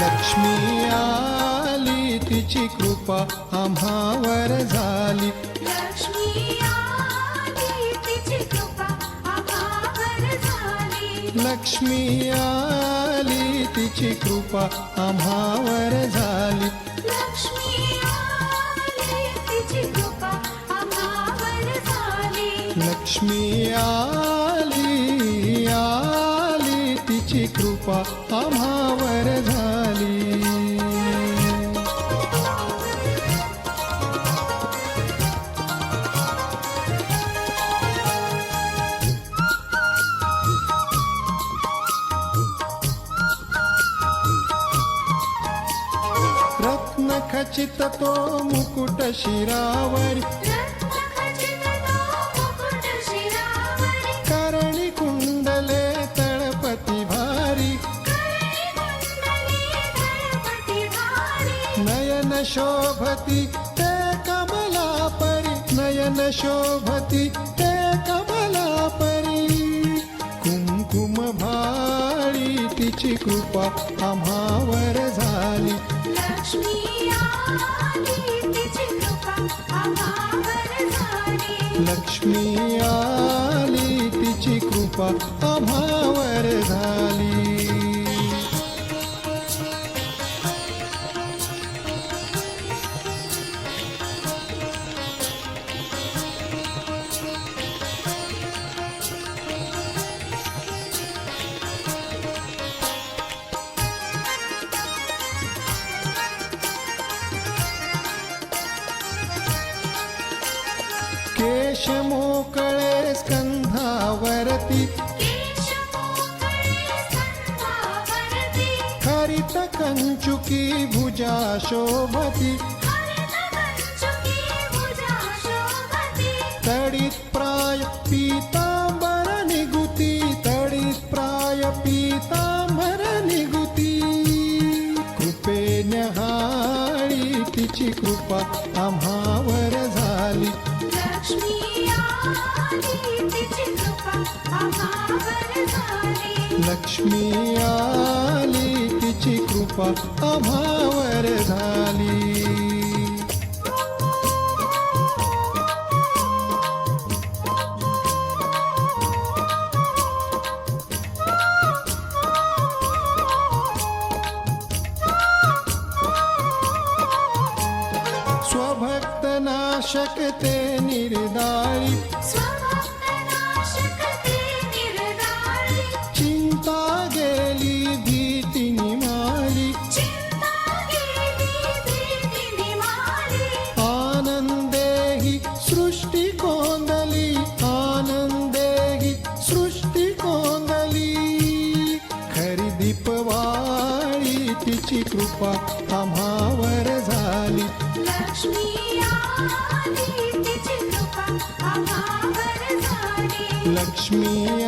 लक्ष्मी आली तिची कृपा आम्हावर झाली. लक्ष्मी आली तिची कृपा आम्हावर झाली. लक्ष्मी आली तिची कृपा आम्हावर झाली. लक्ष्मी आली तिची कृपा आम्हावर झाली. लक्ष्मी आली आली तिची कृपा आम्हावर झाली. रत्नखचित तो मुकुट शिरावरी. रत्नखचित तो मुकुट शिरावरी. करणी कुंडले तळपती भारी. करणी कुंडले तळपती भारी. नयन शोभती ते कमला परी. नयन शोभती ते कमला परी. कुमकुम भाळी तिची कृपा आम्हावर झाली. लक्ष्मी आली तिची कृपा आम्हावर झाली. लक्ष्मी आली तिची कृपा आम्हावर झाली. केश मोकळे स्कंधावरती. केश मोकळे स्कंधावरती. हरित कंचुकी भुजा शोभती. हरित कंचुकी भुजा शोभती. तडित प्राय पीतांबर निगुती. तडित प्राय पीतांबर निगुती. कृपे न्याहाळी तिची कृपा आम्हावर झाली. लक्ष्मी आली तिची कृपा आम्हावर झाली. लक्ष्मी आली तिची कृपा आम्हावर झाली. स्वभक्त नाशक ते निर्दाळी. स्वभक्त नाशक ते निर्दाळी. चिंता गेली भीती निमाली. चिंता गेली भीती निमाली. आनंदे ही सृष्टी कोंदली. आनंदे ही सृष्टी कोंदली. खरी दीपवाळी तिची कृपा आम्हावर झाली. लक्ष्मी आली तिची कृपा आम्हावर झाली. लक्ष्मी